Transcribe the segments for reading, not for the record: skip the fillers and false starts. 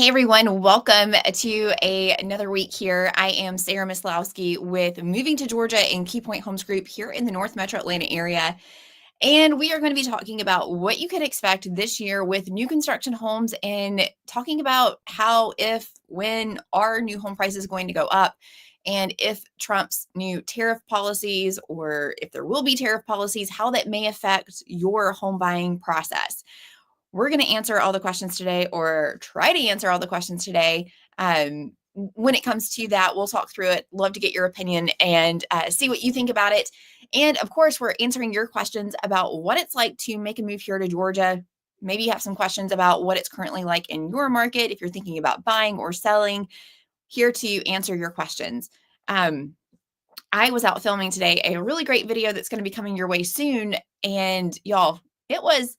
Hey everyone, welcome to another week here. I am Sarah Mislowski with Moving to Georgia and KeyPoint Homes Group here in the North Metro Atlanta area. And we are going to be talking about what you can expect this year with new construction homes and talking about how, if, when are new home prices going to go up, and if Trump's new tariff policies, or if there will be tariff policies, how that may affect your home buying process. We're going to answer all the questions today, or try to answer all the questions today. When it comes to that, we'll talk through it. Love to get your opinion and see what you think about it. And of course, we're answering your questions about what it's like to make a move here to Georgia. Maybe you have some questions about what it's currently like in your market if you're thinking about buying or selling. Here to answer your questions. I was out filming today a really great video that's going to be coming your way soon. And y'all, it was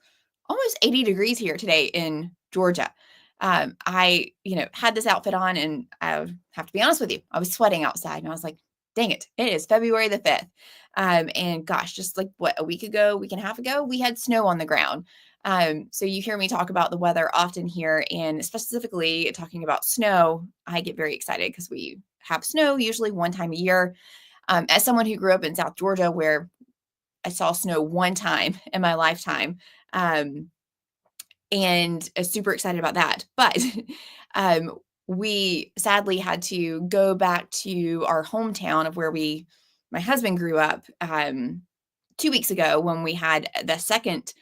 almost 80 degrees here today in Georgia. I had this outfit on, and I have to be honest with you, I was sweating outside, and I was like, dang it is February the 5th. And gosh, just like a week and a half ago, we had snow on the ground. So you hear me talk about the weather often here, and specifically talking about snow, I get very excited because we have snow usually one time a year. As someone who grew up in South Georgia, where I saw snow one time in my lifetime, and super excited about that. But we sadly had to go back to our hometown of where my husband grew up 2 weeks ago, when we had the second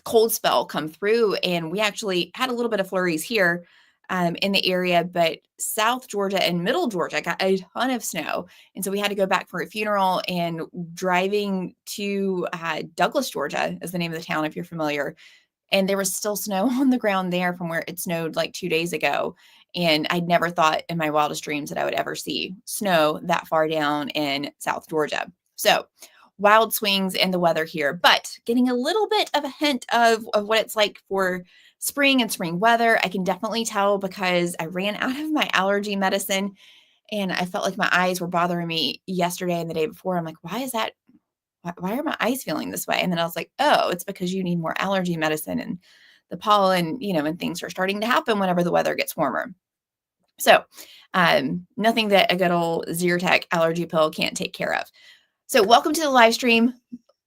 cold spell come through, and we actually had a little bit of flurries here in the area, but South Georgia and Middle Georgia got a ton of snow. And so we had to go back for a funeral, and driving to Douglas, Georgia is the name of the town, if you're familiar. And there was still snow on the ground there from where it snowed like 2 days ago. And I'd never thought in my wildest dreams that I would ever see snow that far down in South Georgia. So wild swings in the weather here, but getting a little bit of a hint of what it's like for spring and spring weather. I can definitely tell because I ran out of my allergy medicine, and I felt like my eyes were bothering me yesterday and the day before. I'm like, why is that? Why are my eyes feeling this way? And then I was like, oh, it's because you need more allergy medicine, and the pollen, and things are starting to happen whenever the weather gets warmer. So nothing that a good old Zyrtec allergy pill can't take care of. So welcome to the live stream.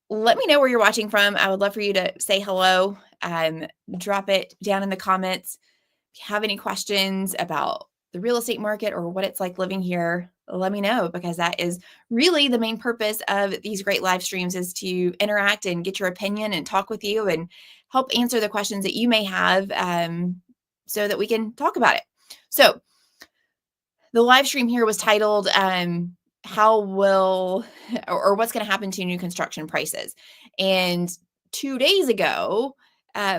Let me know where you're watching from. I would love for you to say hello. Drop it down in the comments. If you have any questions about the real estate market or what it's like living here, let me know, because that is really the main purpose of these great live streams, is to interact and get your opinion and talk with you and help answer the questions that you may have, so that we can talk about it. So the live stream here was titled, how will, or what's going to happen to new construction prices. And 2 days ago,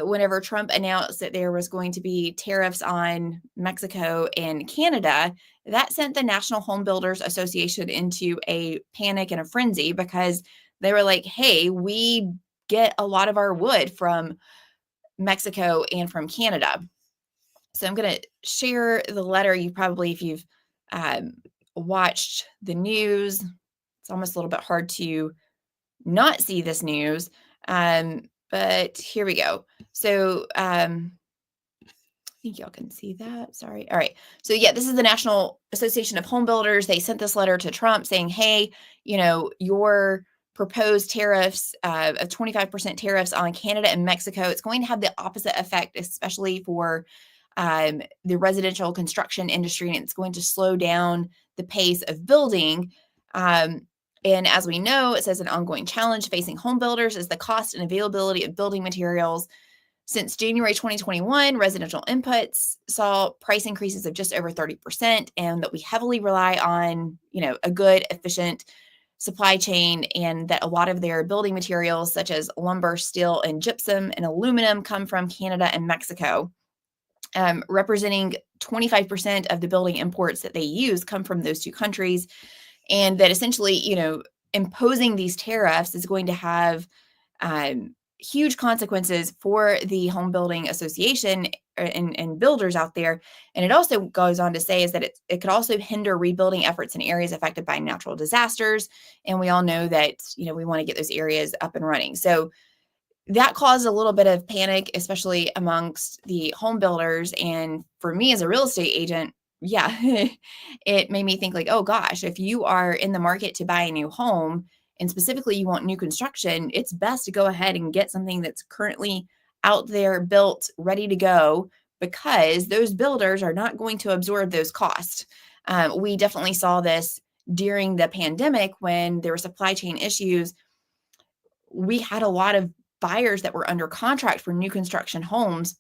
whenever Trump announced that there was going to be tariffs on Mexico and Canada, that sent the National Home Builders Association into a panic and a frenzy, because they were like, hey, we get a lot of our wood from Mexico and from Canada. So I'm going to share the letter. You probably, if you've watched the news, it's almost a little bit hard to not see this news. But here we go. So I think y'all can see that. Sorry. All right. So yeah, this is the National Association of Home Builders. They sent this letter to Trump saying, hey, your proposed tariffs of 25% tariffs on Canada and Mexico, it's going to have the opposite effect, especially for the residential construction industry, and it's going to slow down the pace of building. And as we know, it says an ongoing challenge facing home builders is the cost and availability of building materials. Since January 2021, residential inputs saw price increases of just over 30%, and that we heavily rely on, a good, efficient supply chain, and that a lot of their building materials, such as lumber, steel, and gypsum and aluminum, come from Canada and Mexico. Representing 25% of the building imports that they use come from those two countries. And that essentially, imposing these tariffs is going to have huge consequences for the home building association and builders out there. And it also goes on to say is that it could also hinder rebuilding efforts in areas affected by natural disasters. And we all know that, we want to get those areas up and running. So that caused a little bit of panic, especially amongst the home builders. And for me as a real estate agent, yeah, it made me think like, oh gosh, if you are in the market to buy a new home and specifically you want new construction, it's best to go ahead and get something that's currently out there, built, ready to go, because those builders are not going to absorb those costs. We definitely saw this during the pandemic when there were supply chain issues. We had a lot of buyers that were under contract for new construction homes.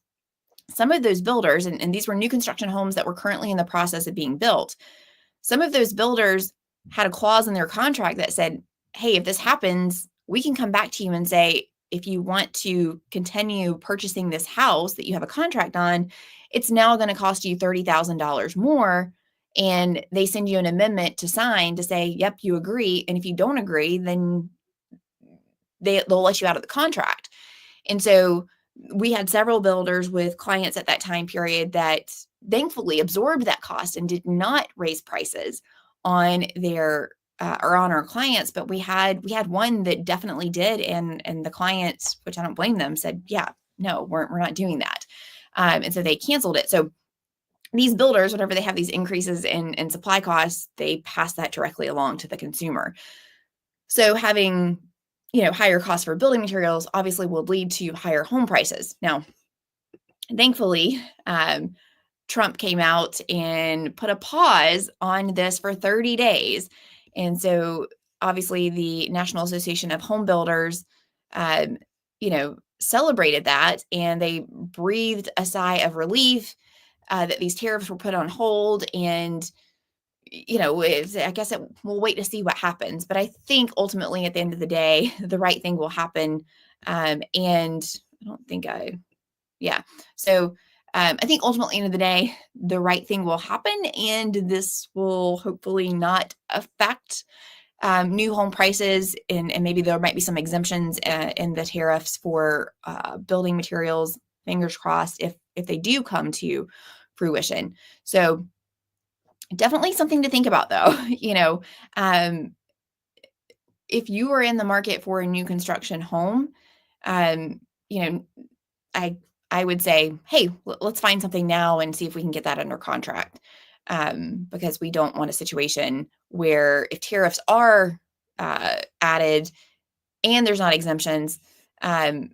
Some of those builders, and these were new construction homes that were currently in the process of being built, some of those builders had a clause in their contract that said, hey, if this happens, we can come back to you and say, if you want to continue purchasing this house that you have a contract on, it's now going to cost you $30,000 more. And they send you an amendment to sign to say, yep, you agree. And if you don't agree, then they'll let you out of the contract. And so we had several builders with clients at that time period that thankfully absorbed that cost and did not raise prices on their or on our clients. But we had one that definitely did, and the clients, which I don't blame them, said, yeah, no, we're not doing that. And so they canceled it. So these builders, whenever they have these increases in supply costs, they pass that directly along to the consumer. So having, higher costs for building materials obviously will lead to higher home prices. Now, thankfully, Trump came out and put a pause on this for 30 days. And so obviously the National Association of Home Builders, celebrated that, and they breathed a sigh of relief that these tariffs were put on hold. And I guess we'll wait to see what happens. But I think ultimately at the end of the day, the right thing will happen. And I don't think yeah. So I think ultimately, end of the day, the right thing will happen. And this will hopefully not affect new home prices. And maybe there might be some exemptions in the tariffs for building materials, fingers crossed, if they do come to fruition. So definitely something to think about, though. If you are in the market for a new construction home, um, you know, I would say, hey, let's find something now and see if we can get that under contract, because we don't want a situation where if tariffs are added and there's not exemptions, um,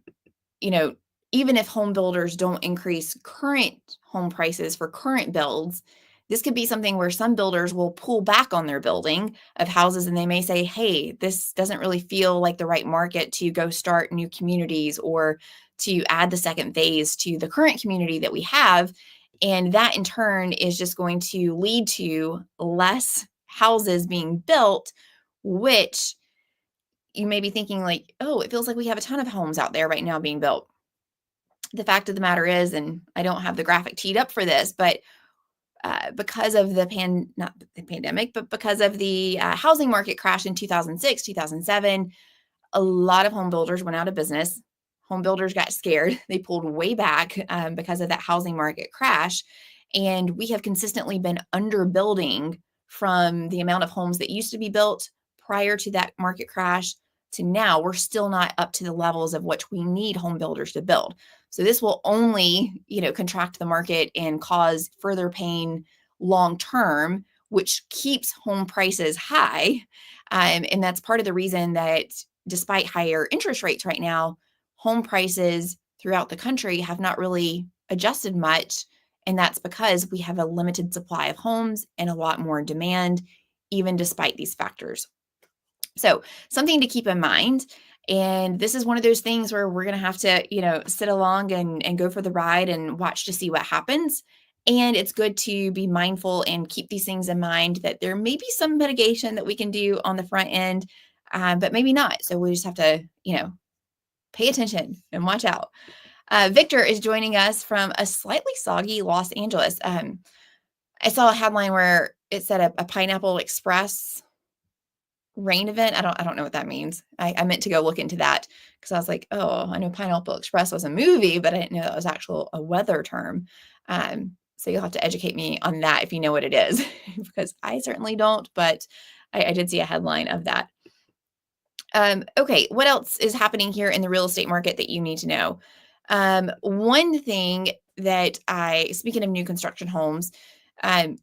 you know, even if home builders don't increase current home prices for current builds, this could be something where some builders will pull back on their building of houses, and they may say, hey, this doesn't really feel like the right market to go start new communities or to add the second phase to the current community that we have. And that in turn is just going to lead to less houses being built, which you may be thinking like, oh, it feels like we have a ton of homes out there right now being built. The fact of the matter is, and I don't have the graphic teed up for this, but because of not the pandemic, but because of the housing market crash in 2006, 2007, a lot of home builders went out of business. Home builders got scared. They pulled way back because of that housing market crash. And we have consistently been underbuilding from the amount of homes that used to be built prior to that market crash to now. We're still not up to the levels of which we need home builders to build. So this will only, contract the market and cause further pain long term, which keeps home prices high. And that's part of the reason that despite higher interest rates right now, home prices throughout the country have not really adjusted much. And that's because we have a limited supply of homes and a lot more demand, even despite these factors. So something to keep in mind. And this is one of those things where we're going to have to, sit along and go for the ride and watch to see what happens. And it's good to be mindful and keep these things in mind, that there may be some mitigation that we can do on the front end, but maybe not. So we just have to, pay attention and watch out. Victor is joining us from a slightly soggy Los Angeles. I saw a headline where it said a Pineapple Express rain event. I don't know what that means. I meant to go look into that because I was like, oh, I know Pineapple Express was a movie, but I didn't know that was a weather term. So you'll have to educate me on that if you know what it is, because I certainly don't, but I did see a headline of that. Okay, what else is happening here in the real estate market that you need to know? One thing that speaking of new construction homes, um,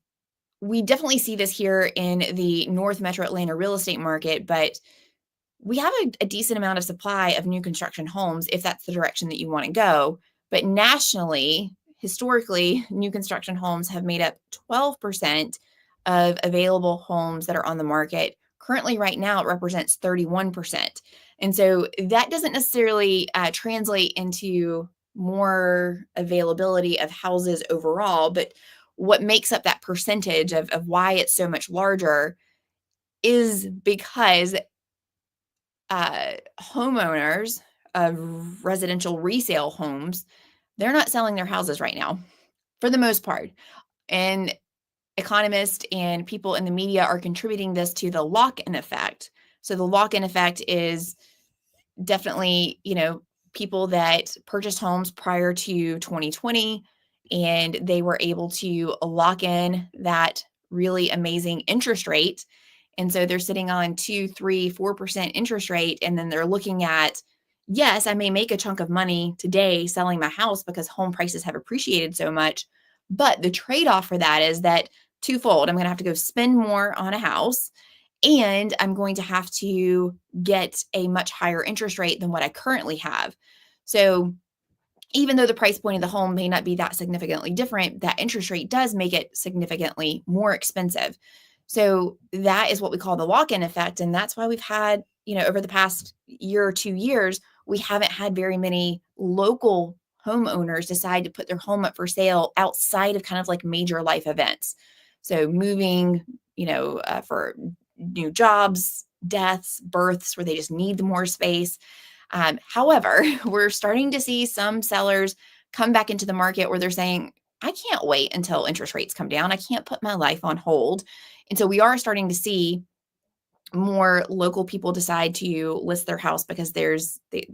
we definitely see this here in the North Metro Atlanta real estate market, but we have a decent amount of supply of new construction homes if that's the direction that you want to go. But nationally, historically, new construction homes have made up 12% of available homes that are on the market. Currently, right now, it represents 31%. And so that doesn't necessarily translate into more availability of houses overall. But what makes up that percentage of why it's so much larger is because homeowners of residential resale homes, they're not selling their houses right now for the most part. And economists and people in the media are contributing this to the lock-in effect. So the lock-in effect is definitely, people that purchased homes prior to 2020 and they were able to lock in that really amazing interest rate. And so they're sitting on 2, 3, 4% interest rate. And then they're looking at, yes, I may make a chunk of money today selling my house because home prices have appreciated so much. But the trade-off for that is that twofold. I'm going to have to go spend more on a house and I'm going to have to get a much higher interest rate than what I currently have. So even though the price point of the home may not be that significantly different, that interest rate does make it significantly more expensive. So that is what we call the lock-in effect. And that's why we've had, over the past year or 2 years, we haven't had very many local homeowners decide to put their home up for sale outside of kind of like major life events. So moving, for new jobs, deaths, births, where they just need the more space. However, we're starting to see some sellers come back into the market where they're saying, I can't wait until interest rates come down. I can't put my life on hold. And so we are starting to see more local people decide to list their house because they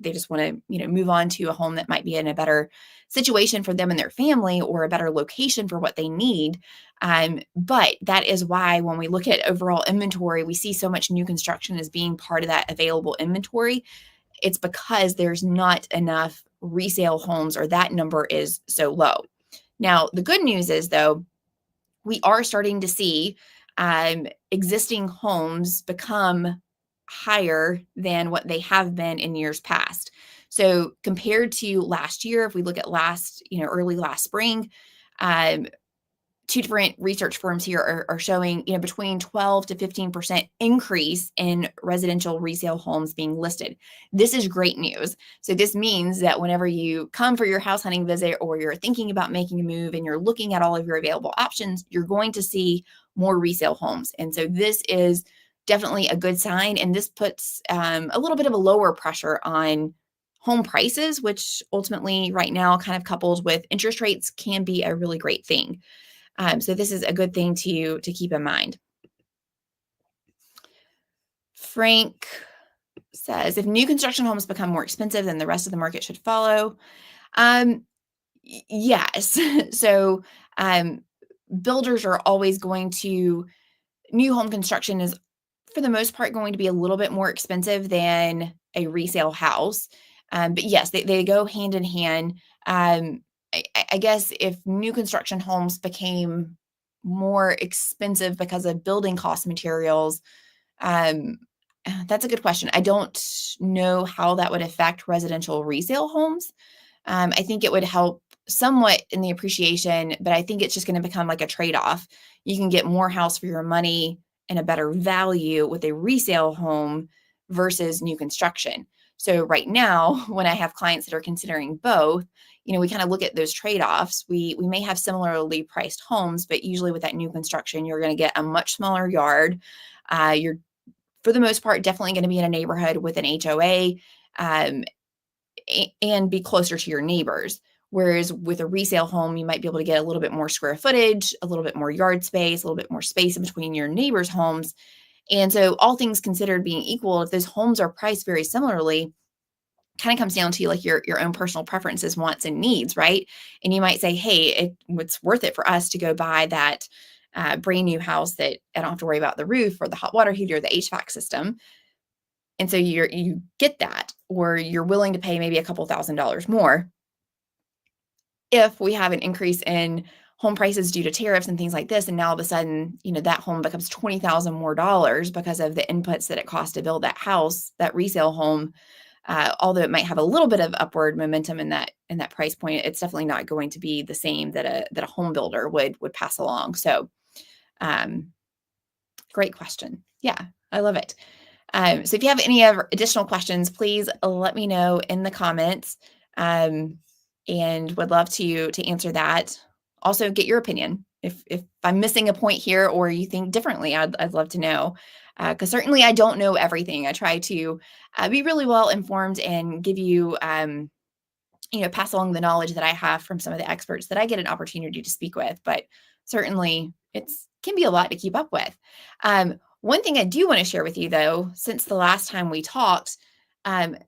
just want to, move on to a home that might be in a better situation for them and their family or a better location for what they need. But that is why when we look at overall inventory, we see so much new construction as being part of that available inventory. It's because there's not enough resale homes or that number is so low. Now, the good news is, though, we are starting to see existing homes become higher than what they have been in years past. So compared to last year, if we look at early last spring, um, two different research firms here are showing, between 12 to 15% increase in residential resale homes being listed. This is great news. So this means that whenever you come for your house hunting visit or you're thinking about making a move and you're looking at all of your available options, you're going to see more resale homes. And so this is definitely a good sign. And this puts a little bit of a lower pressure on home prices, which ultimately right now kind of coupled with interest rates can be a really great thing. So this is a good thing to keep in mind. Frank says, if new construction homes become more expensive, then the rest of the market should follow. Yes. So builders are always going to, new home construction is for the most part going to be a little bit more expensive than a resale house. But yes, they go hand in hand. I guess if new construction homes became more expensive because of building cost materials, um, that's a good question. I don't know how that would affect residential resale homes. I think it would help somewhat in the appreciation, but I think it's just going to become like a trade-off. You can get more house for your money and a better value with a resale home versus new construction. So right now, when I have clients that are considering both, we kind of look at those trade-offs. We may have similarly priced homes, but usually with that new construction, you're going to get a much smaller yard. You're, for the most part, definitely going to be in a neighborhood with an HOA. And be closer to your neighbors. Whereas with a resale home, you might be able to get a little bit more square footage, a little bit more yard space, a little bit more space in between your neighbors' homes. And so all things considered being equal, if those homes are priced very similarly, kind of comes down to like your own personal preferences, wants, and needs, right? And you might say, hey, it's worth it for us to go buy that brand new house that I don't have to worry about the roof or the hot water heater or the HVAC system. And so you get that, or you're willing to pay maybe a couple $1,000s more. If we have an increase in home prices due to tariffs and things like this, and now all of a sudden, that home becomes 20,000 more dollars because of the inputs that it costs to build that house, that resale home, although it might have a little bit of upward momentum in that price point, it's definitely not going to be the same that a home builder would pass along. So, um, great question. Yeah, I love it. So if you have any other additional questions, please let me know in the comments, and would love to answer that. Also, get your opinion. If I'm missing a point here or you think differently, I'd love to know. Because certainly I don't know everything. I try to be really well informed and give you, pass along the knowledge that I have from some of the experts that I get an opportunity to speak with. But certainly it's can be a lot to keep up with. One thing I do want to share with you, though, since the last time we talked, um,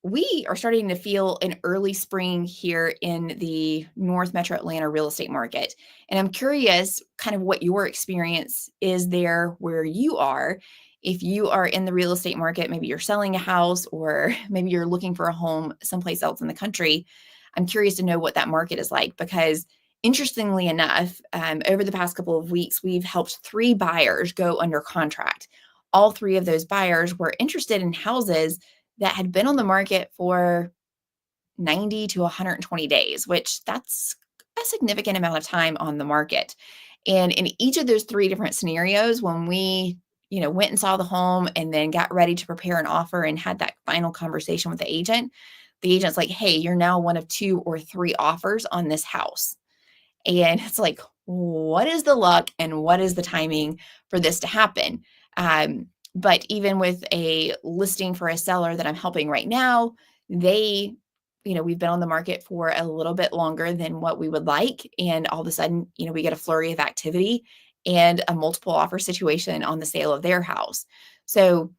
we are starting to feel an early spring here in the North Metro Atlanta real estate market. And I'm curious kind of what your experience is there where you are. If you are in the real estate market, maybe you're selling a house or maybe you're looking for a home someplace else in the country. I'm curious to know what that market is like because interestingly enough, over the past couple of weeks, we've helped 3 buyers go under contract. All 3 of those buyers were interested in houses that had been on the market for 90 to 120 days, which that's a significant amount of time on the market. And in each of those 3 different scenarios, when we, went and saw the home and then got ready to prepare an offer and had that final conversation with the agent's like, "Hey, you're now one of 2 or 3 offers on this house." And it's like, what is the luck and what is the timing for this to happen? But even with a listing for a seller that I'm helping right now, they, we've been on the market for a little bit longer than what we would like. And all of a sudden, we get a flurry of activity and a multiple offer situation on the sale of their house. So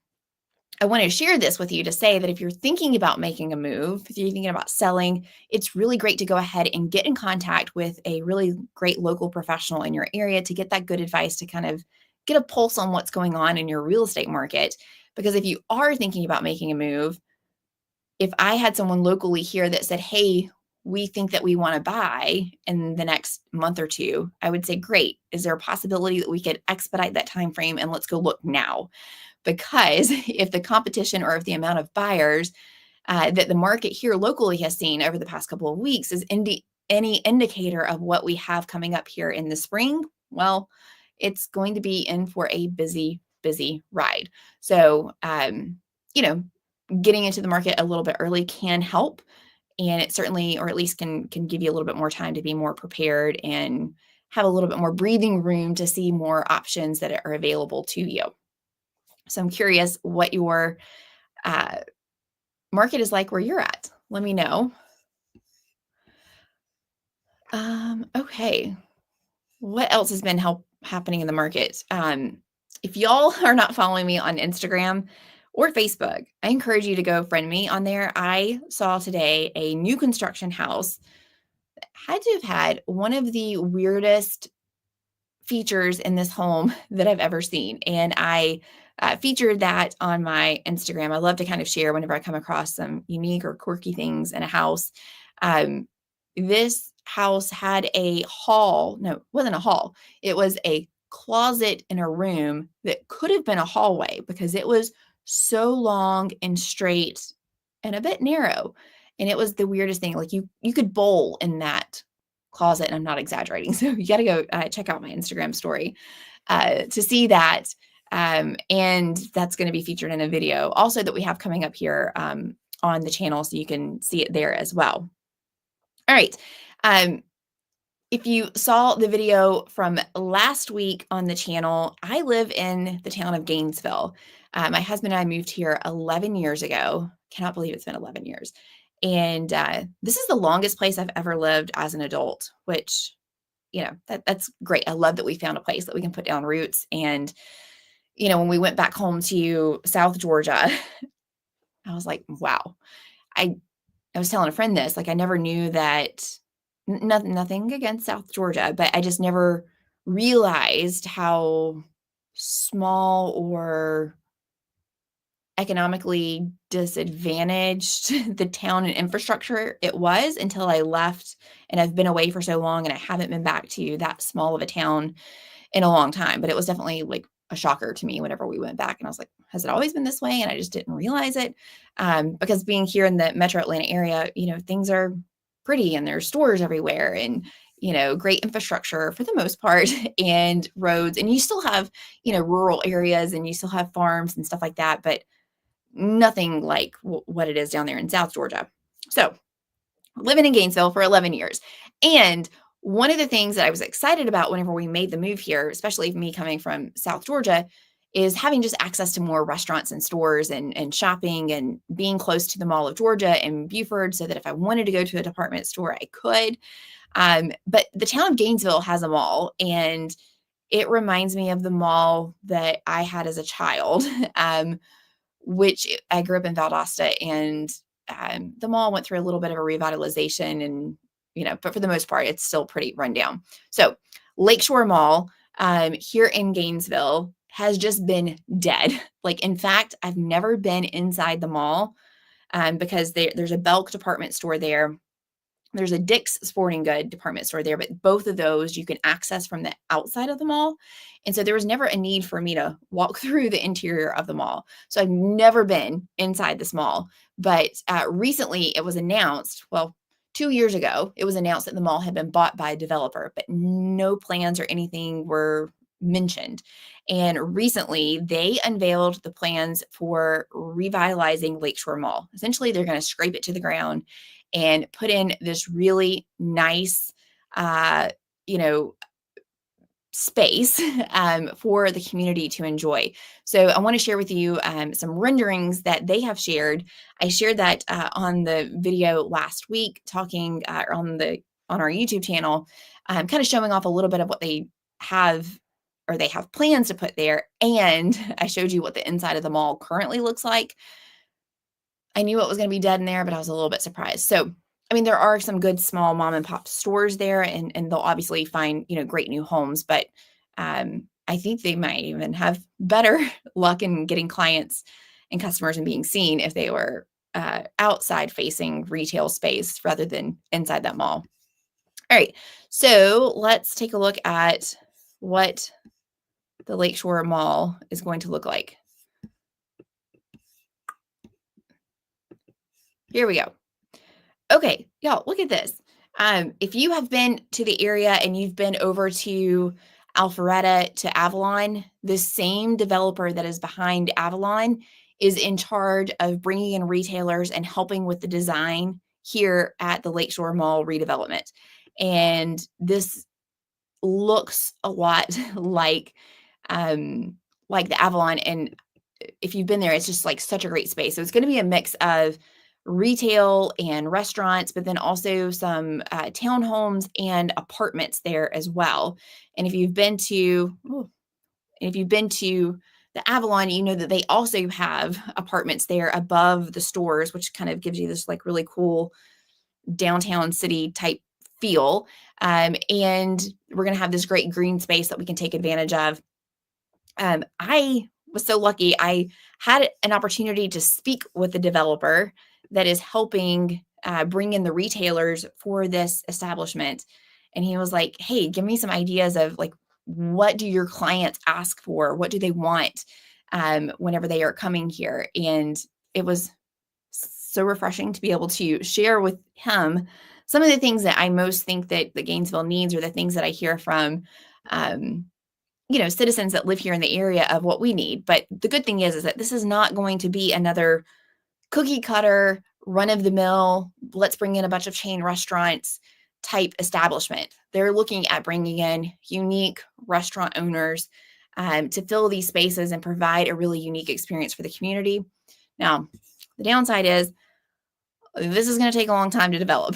I want to share this with you to say that if you're thinking about making a move, if you're thinking about selling, it's really great to go ahead and get in contact with a really great local professional in your area to get that good advice to kind of get a pulse on what's going on in your real estate market. Because if you are thinking about making a move, if I had someone locally here that said, "Hey, we think that we want to buy in the next month or two," I would say, "Great. Is there a possibility that we could expedite that time frame and let's go look now?" Because if the competition or if the amount of buyers that the market here locally has seen over the past couple of weeks is any indicator of what we have coming up here in the spring, well, it's going to be in for a busy, busy ride. So, getting into the market a little bit early can help, and it certainly, or at least can give you a little bit more time to be more prepared and have a little bit more breathing room to see more options that are available to you. So I'm curious what your uh, market is like where you're at. Let me know. Okay. What else has been happening in the market? If y'all are not following me on Instagram or Facebook, I encourage you to go friend me on there. I saw today a new construction house that had to have had one of the weirdest features in this home that I've ever seen. And I featured that on my Instagram. I love to kind of share whenever I come across some unique or quirky things in a house. Um, this house had a hall. No, it wasn't a hall. It was a closet in a room that could have been a hallway because it was so long and straight and a bit narrow. And it was the weirdest thing. Like you could bowl in that closet, and I'm not exaggerating. So you got to go check out my Instagram story to see that. And that's going to be featured in a video also that we have coming up here on the channel, so you can see it there as well. All right. If you saw the video from last week on the channel, I live in the town of Gainesville. My husband and I moved here 11 years ago. Cannot believe it's been 11 years. And this is the longest place I've ever lived as an adult, which, that's great. I love that we found a place that we can put down roots. And, when we went back home to South Georgia, I was like, wow. I was telling a friend this, like, I never knew that, nothing against South Georgia, but I just never realized how small or economically disadvantaged the town and infrastructure it was until I left, and I've been away for so long, and I haven't been back to that small of a town in a long time. But it was definitely like a shocker to me whenever we went back, and I was like, has it always been this way? And I just didn't realize it. Because being here in the metro Atlanta area, things are pretty and there's stores everywhere, and great infrastructure for the most part, and roads, and you still have rural areas, and you still have farms and stuff like that, but nothing like what it is down there in South Georgia. So living in Gainesville for 11 years. And one of the things that I was excited about whenever we made the move here, especially me coming from South Georgia, is having just access to more restaurants and stores, and shopping, and being close to the Mall of Georgia and Buford, so that if I wanted to go to a department store, I could. But the town of Gainesville has a mall, and it reminds me of the mall that I had as a child. Which I grew up in Valdosta, and the mall went through a little bit of a revitalization, and but for the most part, it's still pretty rundown. So Lakeshore Mall here in Gainesville has just been dead. Like, in fact, I've never been inside the mall because there's a Belk department store there. There's a Dick's Sporting Good department store there, but both of those you can access from the outside of the mall. And so there was never a need for me to walk through the interior of the mall. So I've never been inside this mall. But recently it was announced, well, 2 years ago, it was announced that the mall had been bought by a developer, but no plans or anything were mentioned. And recently they unveiled the plans for revitalizing Lakeshore Mall. Essentially, they're going to scrape it to the ground and put in this really nice, you know, space for the community to enjoy. So I want to share with you some renderings that they have shared. I shared that on the video last week, talking on our YouTube channel, kind of showing off a little bit of what they have, or they have plans to put there. And I showed you what the inside of the mall currently looks like. I knew it was going to be dead in there, but I was a little bit surprised. So, I mean, there are some good small mom and pop stores there, and they'll obviously find, great new homes, but I think they might even have better luck in getting clients and customers and being seen if they were outside facing retail space rather than inside that mall. All right. So let's take a look at what the Lakeshore Mall is going to look like. Here we go. Okay, y'all, look at this. If you have been to the area and you've been over to Alpharetta, to Avalon, the same developer that is behind Avalon is in charge of bringing in retailers and helping with the design here at the Lakeshore Mall redevelopment. And this looks a lot like the Avalon. And if you've been there, it's just like such a great space. So it's going to be a mix of retail and restaurants, but then also some townhomes and apartments there as well. And if you've been to the Avalon, you know that they also have apartments there above the stores, which kind of gives you this like really cool downtown city type feel. And we're going to have this great green space that we can take advantage of. I was so lucky. I had an opportunity to speak with the developer that is helping bring in the retailers for this establishment. And he was like, hey, give me some ideas of like, what do your clients ask for? What do they want whenever they are coming here? And it was so refreshing to be able to share with him some of the things that I most think that the Gainesville needs, or the things that I hear from citizens that live here in the area of what we need. But the good thing is that this is not going to be another cookie cutter, run of the mill, let's bring in a bunch of chain restaurants type establishment. They're looking at bringing in unique restaurant owners to fill these spaces and provide a really unique experience for the community. Now, the downside is this is going to take a long time to develop.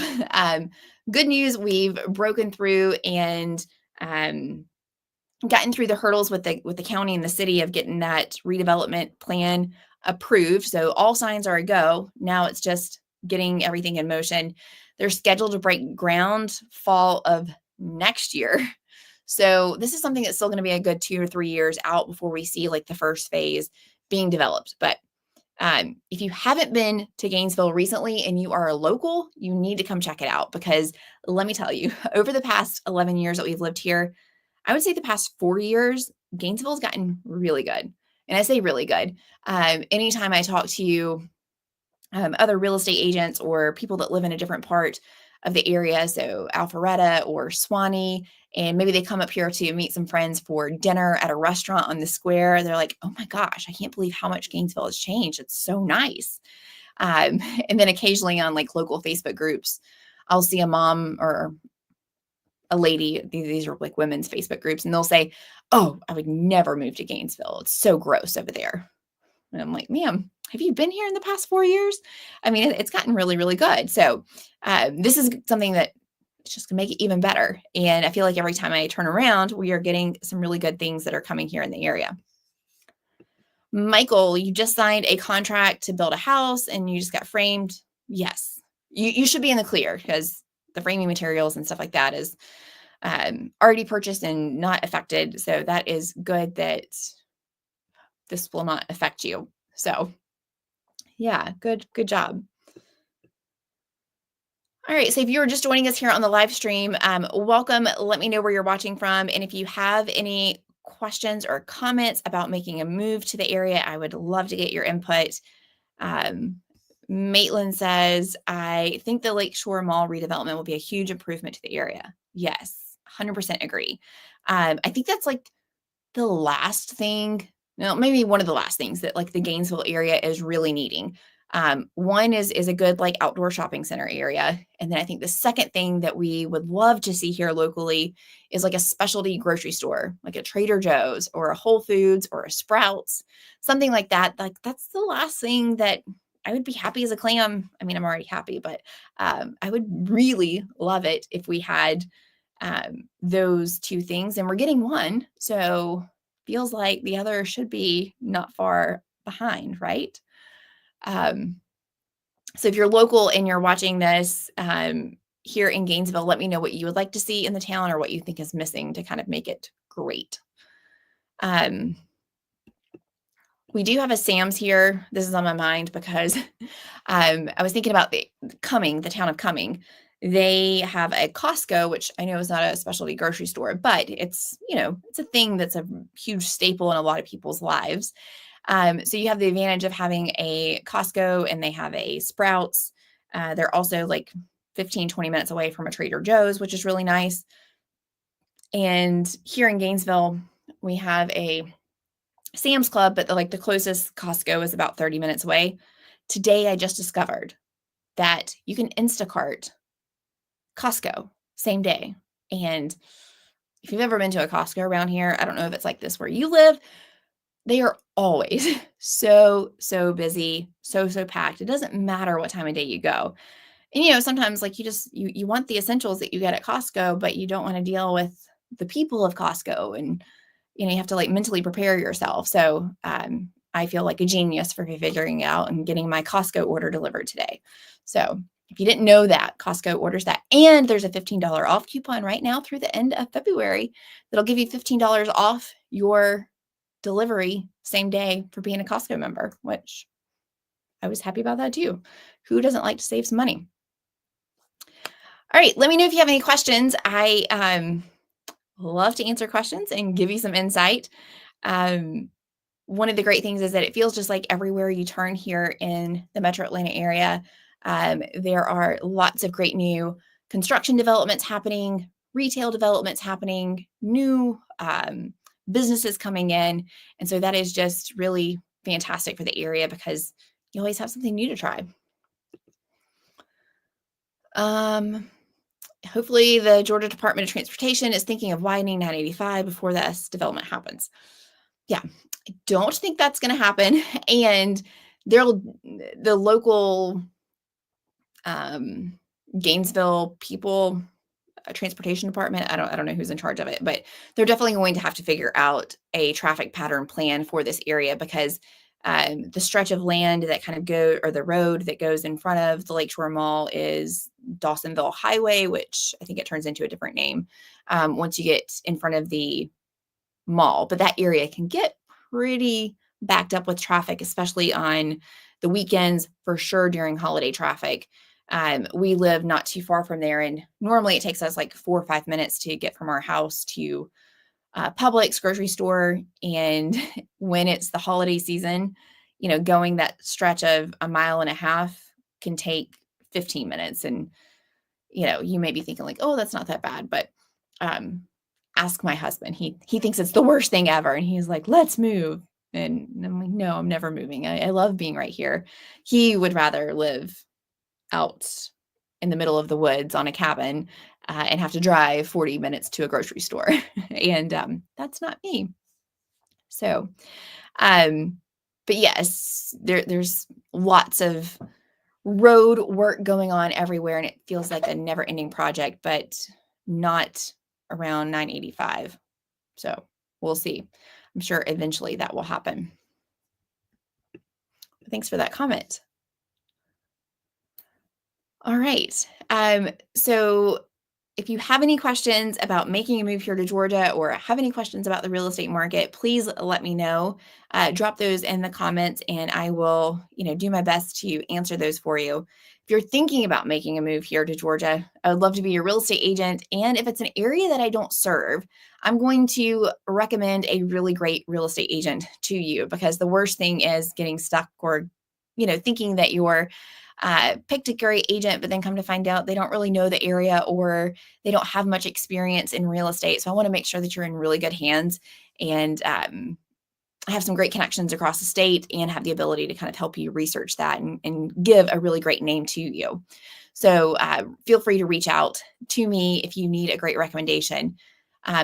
Good news, we've broken through and gotten through the hurdles with the county and the city of getting that redevelopment plan approved. So all signs are a go. Now it's just getting everything in motion. They're scheduled to break ground fall of next year. So this is something that's still going to be a good 2 or 3 years out before we see like the first phase being developed. But If you haven't been to Gainesville recently and you are a local, you need to come check it out because let me tell you, over the past 11 years that we've lived here, I would say the past 4 years, Gainesville's gotten really good. And I say really good. Anytime I talk to other real estate agents or people that live in a different part of the area, so Alpharetta or Swanee, and maybe they come up here to meet some friends for dinner at a restaurant on the square. They're like, oh my gosh, I can't believe how much Gainesville has changed. It's so nice. Um, and then occasionally on like local Facebook groups, I'll see a mom or a lady, these are like women's Facebook groups, and they'll say, oh, I would never move to Gainesville. It's so gross over there. And I'm like, ma'am, have you been here in the past 4 years? I mean, it's gotten really, really good. So this is something that it's just gonna make it even better. And I feel like every time I turn around, we are getting some really good things that are coming here in the area. Michael, you just signed a contract to build a house and you just got framed. Yes, you should be in the clear because the framing materials and stuff like that is already purchased and not affected. So that is good that this will not affect you. So yeah, good job. All right, so if you are just joining us here on the live stream, welcome. Let me know where you're watching from. And if you have any questions or comments about making a move to the area, I would love to get your input. Um, Maitland says, I think the Lakeshore Mall redevelopment will be a huge improvement to the area. Yes, 100% agree. I think that's like the last thing, no, maybe one of the last things that like the Gainesville area is really needing. One is a good like outdoor shopping center area. And then I think the second thing that we would love to see here locally is like a specialty grocery store, like a Trader Joe's or a Whole Foods or a Sprouts, something like that. Like that's the last thing that I would be happy as a clam. I mean, I'm already happy, but I would really love it if we had those two things, and we're getting one. So feels like the other should be not far behind, right? Um, so if you're local and you're watching this here in Gainesville, let me know what you would like to see in the town or what you think is missing to kind of make it great. We do have a Sam's here. This is on my mind because I was thinking about the town of Cumming. They have a Costco, which I know is not a specialty grocery store, but it's, it's a thing that's a huge staple in a lot of people's lives. So you have the advantage of having a Costco and they have a Sprouts. They're also like 15, 20 minutes away from a Trader Joe's, which is really nice. And here in Gainesville, we have a Sam's Club, but the closest Costco is about 30 minutes away. Today, I just discovered that you can Instacart Costco same day. And if you've ever been to a Costco around here, I don't know if it's like this where you live, they are always so busy, so packed. It doesn't matter what time of day you go. And, sometimes like you want the essentials that you get at Costco, but you don't want to deal with the people of Costco and, you have to like mentally prepare yourself. So I feel like a genius for figuring out and getting my Costco order delivered today. So if you didn't know that, Costco orders that. And there's a $15 off coupon right now through the end of February that'll give you $15 off your delivery same day for being a Costco member, which I was happy about that too. Who doesn't like to save some money? All right, let me know if you have any questions. I love to answer questions and give you some insight. One of the great things is that it feels just like everywhere you turn here in the Metro Atlanta area, there are lots of great new construction developments happening, retail developments happening, new businesses coming in. And so that is just really fantastic for the area because you always have something new to try. Hopefully the Georgia Department of Transportation is thinking of widening 985 before this development happens. Yeah, I don't think that's going to happen. And the local Gainesville people, transportation department, I don't know who's in charge of it, but they're definitely going to have to figure out a traffic pattern plan for this area because the stretch of land that kind of or the road that goes in front of the Lakeshore Mall is Dawsonville Highway, which I think it turns into a different name once you get in front of the mall. But that area can get pretty backed up with traffic, especially on the weekends, for sure during holiday traffic. We live not too far from there, and normally it takes us like 4 or 5 minutes to get from our house to Publix grocery store. And when it's the holiday season, going that stretch of a mile and a half can take 15 minutes. And, you may be thinking like, oh, that's not that bad. But um, ask my husband. He thinks it's the worst thing ever. And he's like, let's move. And I'm like, no, I'm never moving. I love being right here. He would rather live out in the middle of the woods on a cabin and have to drive 40 minutes to a grocery store. And that's not me. So, but yes, there's lots of road work going on everywhere, and it feels like a never-ending project, but not around 985. So we'll see. I'm sure eventually that will happen. Thanks for that comment. All right. So if you have any questions about making a move here to Georgia or have any questions about the real estate market, please let me know. Drop those in the comments and I will, do my best to answer those for you. If you're thinking about making a move here to Georgia, I would love to be your real estate agent. And if it's an area that I don't serve, I'm going to recommend a really great real estate agent to you, because the worst thing is getting stuck or, thinking that you're picked a great agent, but then come to find out they don't really know the area or they don't have much experience in real estate. So I want to make sure that you're in really good hands and have some great connections across the state and have the ability to kind of help you research that and give a really great name to you. So feel free to reach out to me if you need a great recommendation.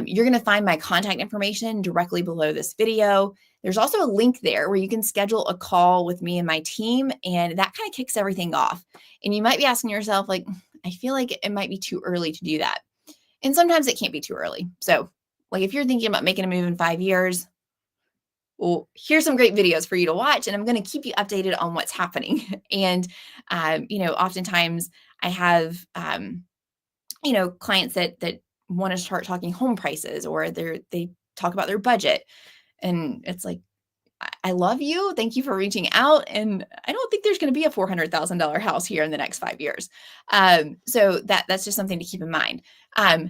You're going to find my contact information directly below this video. There's also a link there where you can schedule a call with me and my team, and that kind of kicks everything off. And you might be asking yourself, like, I feel like it might be too early to do that. And sometimes it can't be too early. So, like, if you're thinking about making a move in 5 years, well, here's some great videos for you to watch, and I'm going to keep you updated on what's happening. And, oftentimes I have, clients that want to start talking home prices, or they talk about their budget. And it's like, I love you. Thank you for reaching out. And I don't think there's going to be a $400,000 house here in the next 5 years. So that's just something to keep in mind.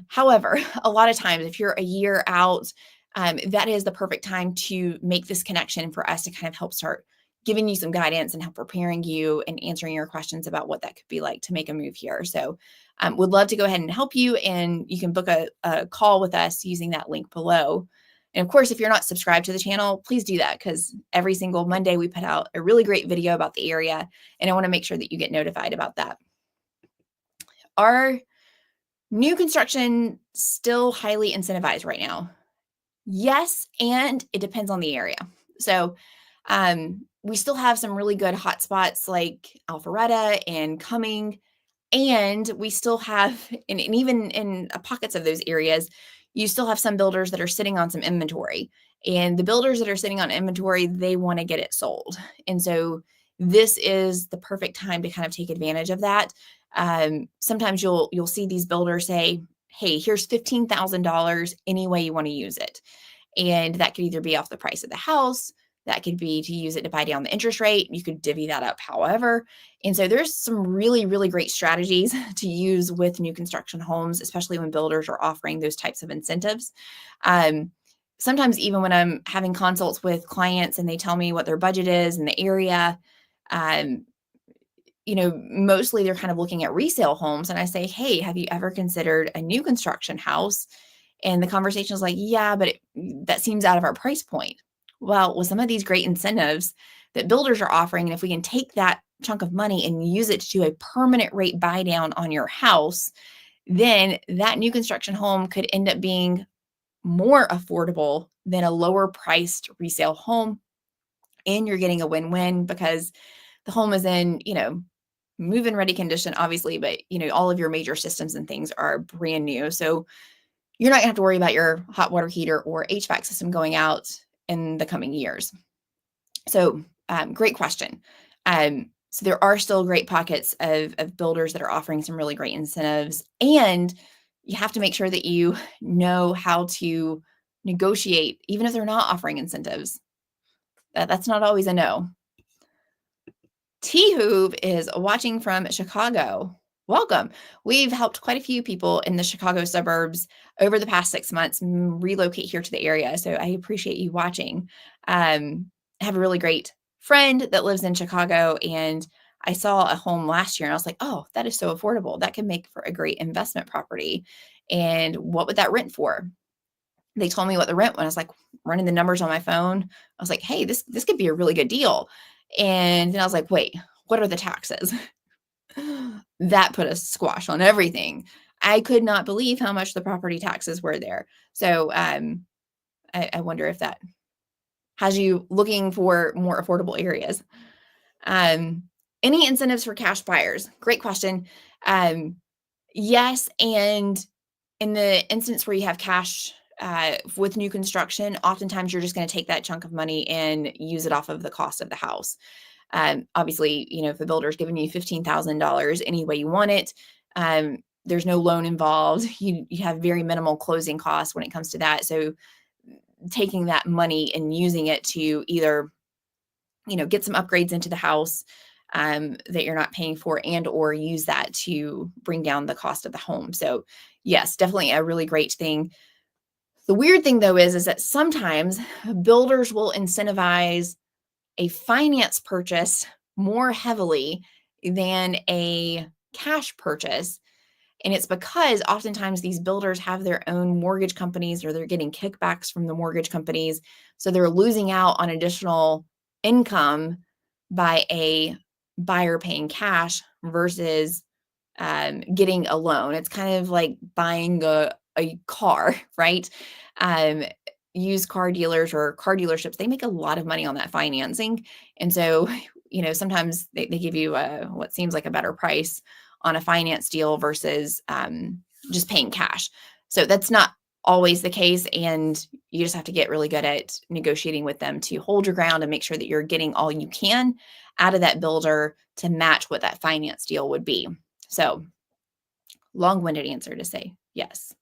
However, a lot of times if you're a year out, that is the perfect time to make this connection for us to kind of help start giving you some guidance and help preparing you and answering your questions about what that could be like to make a move here. So would love to go ahead and help you, and you can book a call with us using that link below. And of course, if you're not subscribed to the channel, please do that, because every single Monday we put out a really great video about the area, and I want to make sure that you get notified about that. Are new construction still highly incentivized right now? Yes, and it depends on the area. So we still have some really good hotspots like Alpharetta and Cumming, and we still have, and even in pockets of those areas, you still have some builders that are sitting on some inventory. And the builders that are sitting on inventory, they want to get it sold. And so this is the perfect time to kind of take advantage of that. Sometimes you'll see these builders say, hey, here's $15,000 any way you want to use it. And that could either be off the price of the house, that could be to use it to buy down the interest rate. You could divvy that up however. And so there's some really, really great strategies to use with new construction homes, especially when builders are offering those types of incentives. Sometimes even when I'm having consults with clients and they tell me what their budget is in the area, mostly they're kind of looking at resale homes. And I say, hey, have you ever considered a new construction house? And the conversation is like, yeah, but that seems out of our price point. Well, with some of these great incentives that builders are offering, and if we can take that chunk of money and use it to do a permanent rate buy down on your house, then that new construction home could end up being more affordable than a lower priced resale home. And you're getting a win-win, because the home is in, move-in ready condition, obviously, but all of your major systems and things are brand new. So you're not gonna have to worry about your hot water heater or HVAC system going out in the coming years. So great question. So there are still great pockets of builders that are offering some really great incentives, and you have to make sure that you know how to negotiate, even if they're not offering incentives. That's not always a no. T Hoove is watching from Chicago. Welcome. We've helped quite a few people in the Chicago suburbs over the past 6 months relocate here to the area. So I appreciate you watching. I have a really great friend that lives in Chicago, and I saw a home last year and I was like, oh, that is so affordable. That can make for a great investment property. And what would that rent for? They told me what the rent was. I was like running the numbers on my phone. I was like, hey, this could be a really good deal. And then I was like, wait, what are the taxes? That put a squash on everything. I could not believe how much the property taxes were there. So I wonder if that has you looking for more affordable areas. Um, any incentives for cash buyers? Great question. Yes, and in the instance where you have cash with new construction, oftentimes you're just going to take that chunk of money and use it off of the cost of the house. Obviously, if the builder's giving you $15,000 any way you want it, there's no loan involved. You have very minimal closing costs when it comes to that. So taking that money and using it to either, get some upgrades into the house that you're not paying for, and or use that to bring down the cost of the home. So yes, definitely a really great thing. The weird thing though is that sometimes builders will incentivize a finance purchase more heavily than a cash purchase. And it's because oftentimes these builders have their own mortgage companies, or they're getting kickbacks from the mortgage companies. So they're losing out on additional income by a buyer paying cash versus getting a loan. It's kind of like buying a car, right? Um, Used car dealers or car dealerships, they make a lot of money on that financing. And so, sometimes they give you what seems like a better price on a finance deal versus just paying cash. So that's not always the case. And you just have to get really good at negotiating with them to hold your ground and make sure that you're getting all you can out of that builder to match what that finance deal would be. So long-winded answer to say yes.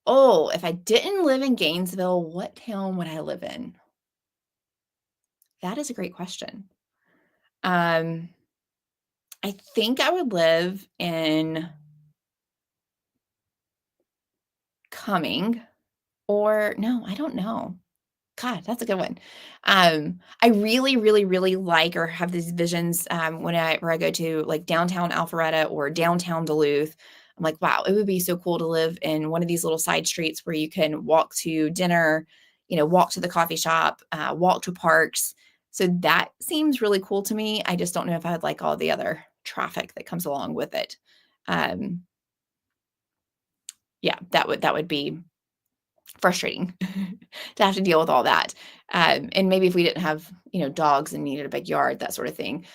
Oh, if I didn't live in Gainesville, what town would I live in? That is a great question. Um, I think I would live in Cumming, or no, I don't know. God, that's a good one. I really, really, really like or have these visions whenever I go to like downtown Alpharetta or downtown Duluth. I'm like, wow, it would be so cool to live in one of these little side streets where you can walk to dinner, walk to the coffee shop, walk to parks. So that seems really cool to me. I just don't know if I would like all the other traffic that comes along with it. Um, yeah, that would be frustrating to have to deal with all that. And maybe if we didn't have, dogs and needed a big yard, that sort of thing.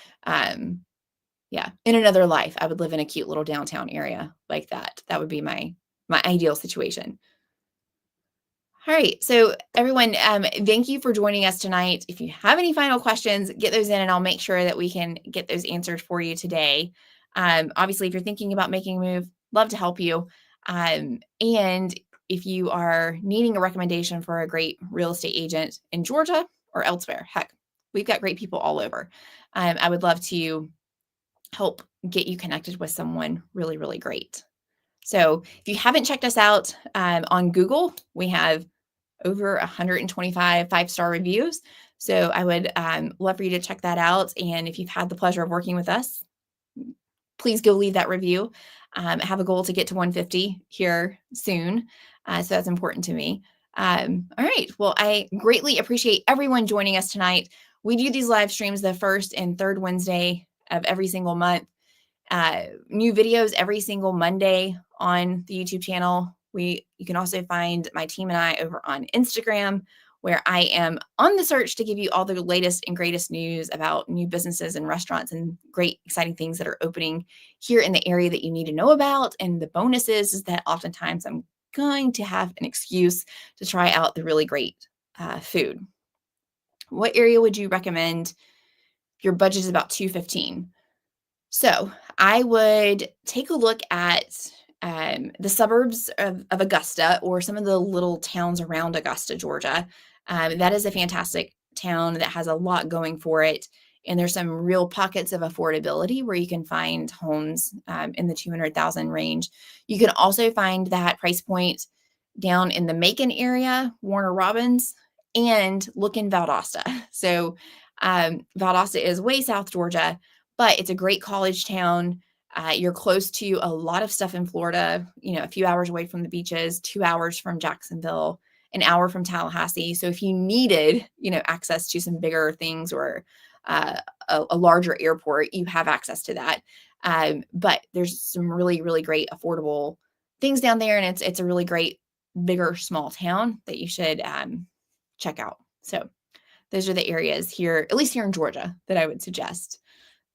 Yeah, in another life, I would live in a cute little downtown area like that. That would be my ideal situation. All right. So everyone, thank you for joining us tonight. If you have any final questions, get those in and I'll make sure that we can get those answered for you today. Obviously, if you're thinking about making a move, love to help you. And if you are needing a recommendation for a great real estate agent in Georgia or elsewhere, heck, we've got great people all over. I would love to help get you connected with someone really, really great. So if you haven't checked us out on Google, we have over 125 five-star reviews. So I would love for you to check that out. And if you've had the pleasure of working with us, please go leave that review. I have a goal to get to 150 here soon. So that's important to me. All right. Well, I greatly appreciate everyone joining us tonight. We do these live streams the first and third Wednesday of every single month. New videos every single Monday on the YouTube channel. You can also find my team and I over on Instagram, where I am on the search to give you all the latest and greatest news about new businesses and restaurants and great, exciting things that are opening here in the area that you need to know about. And the bonus is that oftentimes I'm going to have an excuse to try out the really great food. What area would you recommend? Your budget is about $215. So I would take a look at the suburbs of Augusta or some of the little towns around Augusta, Georgia. That is a fantastic town that has a lot going for it. And there's some real pockets of affordability where you can find homes in the 200,000 range. You can also find that price point down in the Macon area, Warner Robins, and look in Valdosta. So Valdosta is way South Georgia, but it's a great college town. You're close to a lot of stuff in Florida, a few hours away from the beaches, 2 hours from Jacksonville, an hour from Tallahassee. So if you needed, access to some bigger things or a larger airport, you have access to that. But there's some really, really great affordable things down there. And it's a really great, bigger, small town that you should check out. So those are the areas here, at least here in Georgia, that I would suggest.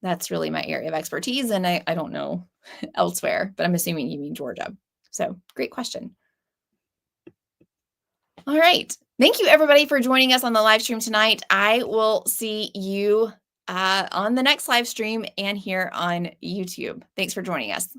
That's really my area of expertise. And I don't know elsewhere, but I'm assuming you mean Georgia. So great question. All right. Thank you, everybody, for joining us on the live stream tonight. I will see you on the next live stream and here on YouTube. Thanks for joining us.